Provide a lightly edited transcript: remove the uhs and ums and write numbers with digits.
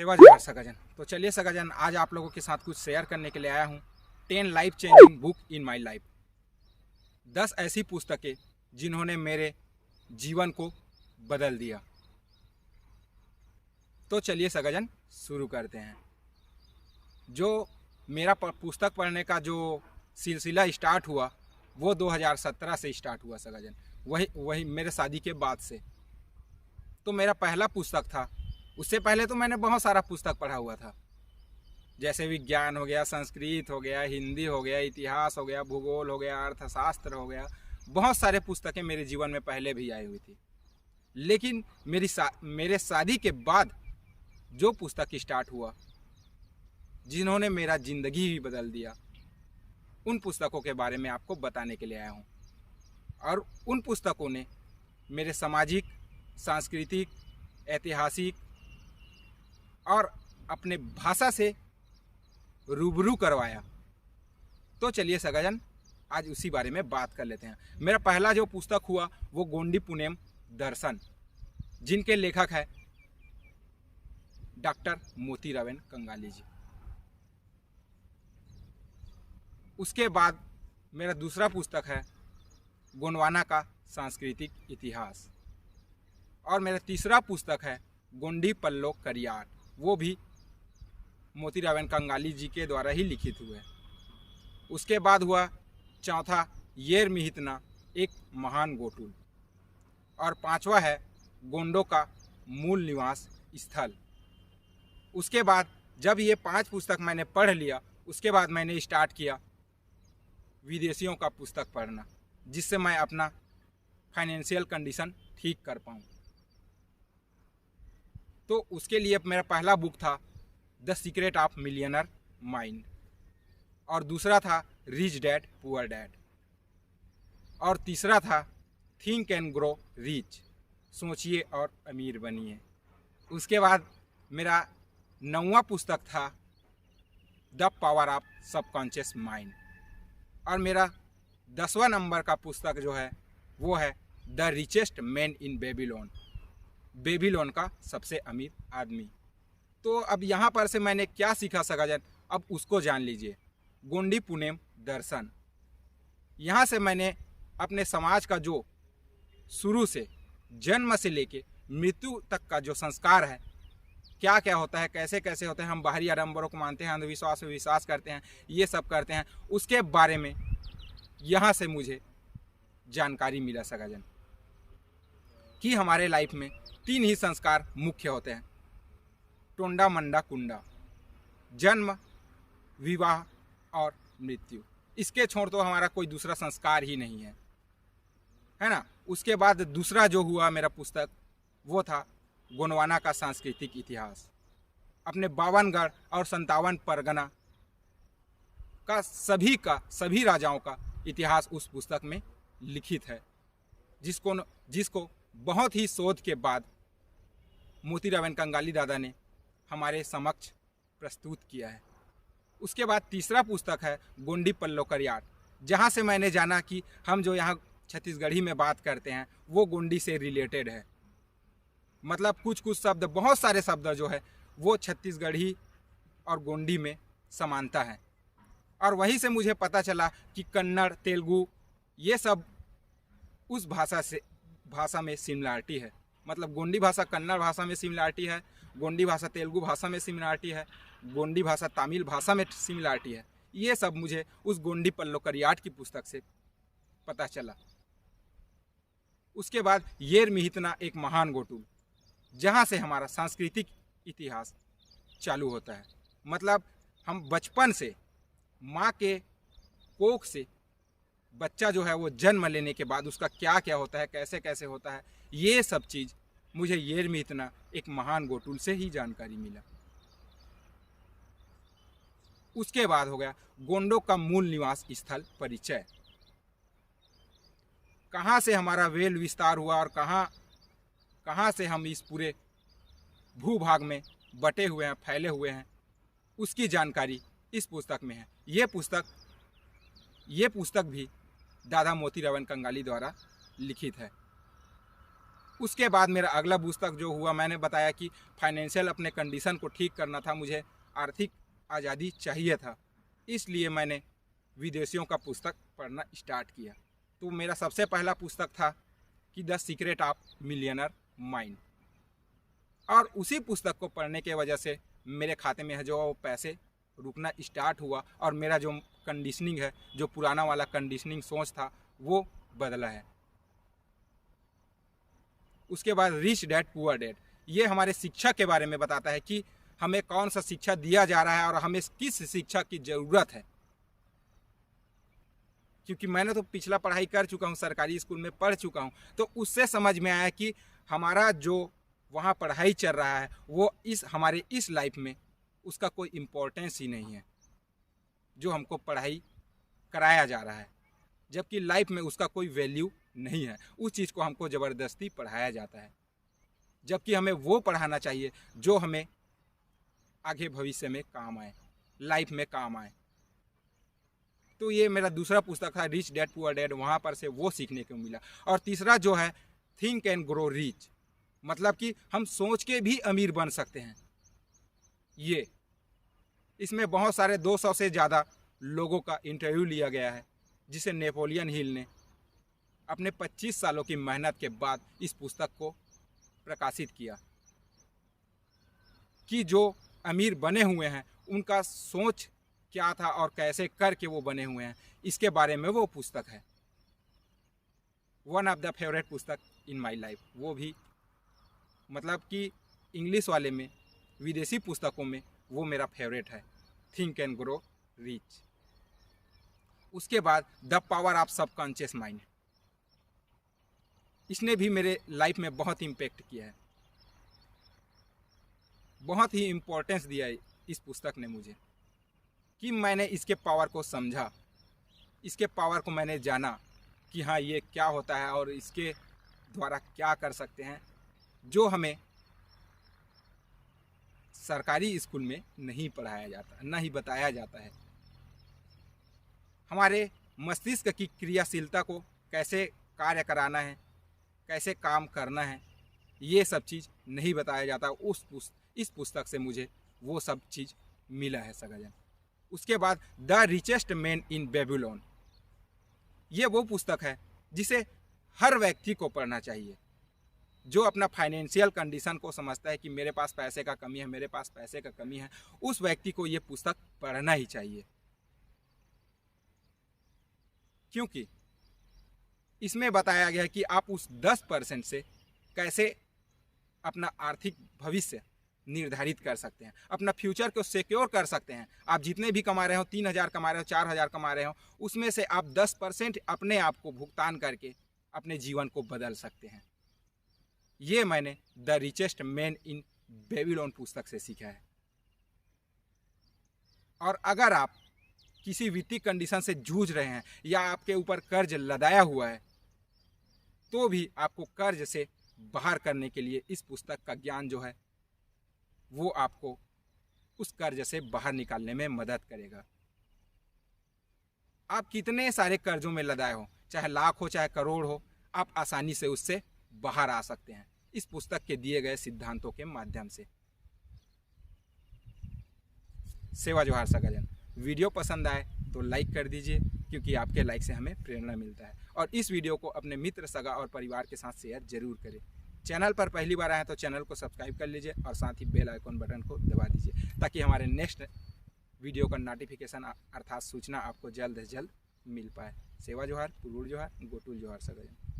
सेवा जोहार सगाजन। तो चलिए सगाजन, आज आप लोगों के साथ कुछ शेयर करने के लिए आया हूँ। 10 life changing book in my life. 10 ऐसी पुस्तकें जिन्होंने मेरे जीवन को बदल दिया। तो चलिए सगाजन शुरू करते हैं। जो मेरा पुस्तक पढ़ने का जो सिलसिला स्टार्ट हुआ वो 2017 से स्टार्ट हुआ सगाजन। वही मेरे शादी के बाद से। तो मेरा पहला पुस्तक था। उससे पहले तो मैंने बहुत सारा पुस्तक पढ़ा हुआ था, जैसे विज्ञान हो गया, संस्कृत हो गया, हिंदी हो गया, इतिहास हो गया, भूगोल हो गया, अर्थशास्त्र हो गया। बहुत सारे पुस्तकें मेरे जीवन में पहले भी आई हुई थी। लेकिन मेरे शादी के बाद जो पुस्तक स्टार्ट हुआ, जिन्होंने मेरा ज़िंदगी ही बदल दिया, उन पुस्तकों के बारे में आपको बताने के लिए आया हूँ। और उन पुस्तकों ने मेरे सामाजिक, सांस्कृतिक, ऐतिहासिक और अपने भाषा से रूबरू करवाया। तो चलिए सगाजन, आज उसी बारे में बात कर लेते हैं। मेरा पहला जो पुस्तक हुआ वो गोंडी पुनेम दर्शन, जिनके लेखक है डॉक्टर मोतीरावन कंगाली जी। उसके बाद मेरा दूसरा पुस्तक है गोंडवाना का सांस्कृतिक इतिहास। और मेरा तीसरा पुस्तक है गोंडी पल्लो करियार, वो भी मोतीरावन कंगाली जी के द्वारा ही लिखित हुए। उसके बाद हुआ चौथा येर मिहितना, एक महान गोटुल। और पांचवा है गोंडों का मूल निवास स्थल। उसके बाद जब ये 5 पुस्तक मैंने पढ़ लिया, उसके बाद मैंने स्टार्ट किया विदेशियों का पुस्तक पढ़ना, जिससे मैं अपना फाइनेंशियल कंडीशन ठीक कर पाऊँ। तो उसके लिए मेरा पहला बुक था the secret of millionaire mind, और दूसरा था रिच डैड पुअर डैड, और तीसरा था थिंक एंड ग्रो रिच, सोचिए और अमीर बनिए। उसके बाद मेरा 9वां पुस्तक था the power of subconscious mind. और मेरा 10वां नंबर का पुस्तक जो है वो है the richest man in Babylon, Babylon का सबसे अमीर आदमी। तो अब यहाँ पर से मैंने क्या सीखा सगाजन, अब उसको जान लीजिए। गोंडी पुनेम दर्शन, यहाँ से मैंने अपने समाज का जो शुरू से जन्म से लेके मृत्यु तक का जो संस्कार है, क्या क्या होता है, कैसे कैसे होते हैं, हम बाहरी आडंबरों को मानते हैं, अंधविश्वास में विश्वास करते हैं, ये सब करते हैं, उसके बारे में यहाँ से मुझे जानकारी मिला सगाजन कि हमारे लाइफ में 3 ही संस्कार मुख्य होते हैं, टोंडा मंडा कुंडा, जन्म, विवाह और मृत्यु। इसके छोड़ तो हमारा कोई दूसरा संस्कार ही नहीं है ना। उसके बाद दूसरा जो हुआ मेरा पुस्तक वो था गोंडवाना का सांस्कृतिक इतिहास। अपने 52 गढ़ और 57 परगना का सभी राजाओं का इतिहास उस पुस्तक में लिखित है, जिसको बहुत ही शोध के बाद मोतीरावन कंगाली दादा ने हमारे समक्ष प्रस्तुत किया है। उसके बाद तीसरा पुस्तक है गोंडी पल्लो करियार, जहाँ से मैंने जाना कि हम जो यहाँ छत्तीसगढ़ी में बात करते हैं वो गोंडी से रिलेटेड है। मतलब कुछ शब्द, बहुत सारे शब्द जो है वो छत्तीसगढ़ी और गोंडी में समानता है। और वहीं से मुझे पता चला कि कन्नड़, तेलुगु, ये सब उस भाषा में सिमिलरिटी है। मतलब गोंडी भाषा कन्नड़ भाषा में सिमिलरिटी है, गोंडी भाषा तेलुगु भाषा में सिमिलरिटी है, गोंडी भाषा तमिल भाषा में सिमिलरिटी है। ये सब मुझे उस गोंडी पल्लो करियाट की पुस्तक से पता चला। उसके बाद येर मिहितना, एक महान गोटुल, जहाँ से हमारा सांस्कृतिक इतिहास चालू होता है। मतलब हम बचपन से माँ के कोख से बच्चा जो है वो जन्म लेने के बाद उसका क्या क्या होता है, कैसे कैसे होता है, ये सब चीज़ मुझे येर मिहितना, एक महान गोटुल से ही जानकारी मिला। उसके बाद हो गया गोंडों का मूल निवास स्थल परिचय, कहाँ से हमारा वेल विस्तार हुआ और कहाँ से हम इस पूरे भूभाग में बटे हुए हैं, फैले हुए हैं, उसकी जानकारी इस पुस्तक में है। ये पुस्तक भी दादा मोतीरावन कंगाली द्वारा लिखित है। उसके बाद मेरा अगला पुस्तक जो हुआ, मैंने बताया कि फाइनेंशियल अपने कंडीशन को ठीक करना था, मुझे आर्थिक आज़ादी चाहिए था, इसलिए मैंने विदेशियों का पुस्तक पढ़ना स्टार्ट किया। तो मेरा सबसे पहला पुस्तक था कि the secret of millionaire mind, और उसी पुस्तक को पढ़ने के वजह से मेरे खाते में जो पैसे रुकना स्टार्ट हुआ और मेरा जो कंडीशनिंग है, जो पुराना वाला कंडीशनिंग सोच था, वो बदला है। उसके बाद रिच डैड पुअर डैड, ये हमारे शिक्षा के बारे में बताता है कि हमें कौन सा शिक्षा दिया जा रहा है और हमें किस शिक्षा की ज़रूरत है। क्योंकि मैंने तो पिछला पढ़ाई कर चुका हूँ, सरकारी स्कूल में पढ़ चुका हूँ, तो उससे समझ में आया कि हमारा जो वहाँ पढ़ाई चल रहा है वो हमारे इस लाइफ में उसका कोई इम्पोर्टेंस ही नहीं है, जो हमको पढ़ाई कराया जा रहा है, जबकि लाइफ में उसका कोई वैल्यू नहीं है। उस चीज़ को हमको ज़बरदस्ती पढ़ाया जाता है, जबकि हमें वो पढ़ाना चाहिए जो हमें आगे भविष्य में काम आए, लाइफ में काम आए। तो ये मेरा दूसरा पुस्तक था रिच डैड पुअर डैड, वहाँ पर से वो सीखने को मिला। और तीसरा जो है थिंक एंड ग्रो रिच, मतलब कि हम सोच के भी अमीर बन सकते हैं। ये इसमें बहुत सारे 200 से ज़्यादा लोगों का इंटरव्यू लिया गया है, जिसे नेपोलियन हिल ने अपने 25 सालों की मेहनत के बाद इस पुस्तक को प्रकाशित किया कि जो अमीर बने हुए हैं उनका सोच क्या था और कैसे करके वो बने हुए हैं, इसके बारे में वो पुस्तक है। वन ऑफ द फेवरेट पुस्तक इन माय लाइफ, वो भी मतलब कि इंग्लिश वाले में, विदेशी पुस्तकों में वो मेरा फेवरेट है, थिंक एंड ग्रो रिच। उसके बाद the power of subconscious mind, इसने भी मेरे लाइफ में बहुत इम्पेक्ट किया है, बहुत ही इम्पोर्टेंस दिया है इस पुस्तक ने मुझे, कि मैंने इसके पावर को समझा, इसके पावर को मैंने जाना कि हाँ ये क्या होता है और इसके द्वारा क्या कर सकते हैं, जो हमें सरकारी स्कूल में नहीं पढ़ाया जाता, ना ही बताया जाता है। हमारे मस्तिष्क की क्रियाशीलता को कैसे कार्य कराना है, कैसे काम करना है, ये सब चीज़ नहीं बताया जाता। इस पुस्तक से मुझे वो सब चीज़ मिला है सगाजन। उसके बाद the richest man in Babylon, ये वो पुस्तक है जिसे हर व्यक्ति को पढ़ना चाहिए, जो अपना फाइनेंशियल कंडीशन को समझता है कि मेरे पास पैसे का कमी है, मेरे पास पैसे का कमी है, उस व्यक्ति को ये पुस्तक पढ़ना ही चाहिए। क्योंकि इसमें बताया गया है कि आप उस 10% से कैसे अपना आर्थिक भविष्य निर्धारित कर सकते हैं, अपना फ्यूचर को सिक्योर कर सकते हैं। आप जितने भी कमा रहे हो, 3,000 कमा रहे हो, 4,000 कमा रहे हो, उसमें से आप 10% अपने आप को भुगतान करके अपने जीवन को बदल सकते हैं। ये मैंने the richest man in Babylon पुस्तक से सीखा है। और अगर आप किसी वित्तीय कंडीशन से जूझ रहे हैं या आपके ऊपर कर्ज लदाया हुआ है, तो भी आपको कर्ज से बाहर करने के लिए इस पुस्तक का ज्ञान जो है वो आपको उस कर्ज से बाहर निकालने में मदद करेगा। आप कितने सारे कर्जों में लदाए हो, चाहे लाख हो चाहे करोड़ हो, आप आसानी से उससे बाहर आ सकते हैं इस पुस्तक के दिए गए सिद्धांतों के माध्यम से। सेवा जोहार सगाजन। वीडियो पसंद आए तो लाइक कर दीजिए, क्योंकि आपके लाइक से हमें प्रेरणा मिलता है। और इस वीडियो को अपने मित्र, सगा और परिवार के साथ शेयर जरूर करें। चैनल पर पहली बार आए तो चैनल को सब्सक्राइब कर लीजिए और साथ ही बेल आइकॉन बटन को दबा दीजिए, ताकि हमारे नेक्स्ट वीडियो का नोटिफिकेशन अर्थात सूचना आपको जल्द से जल्द मिल पाए। सेवा जोहार, पुरूर जोहार, गोटुल जोहार सगाजन।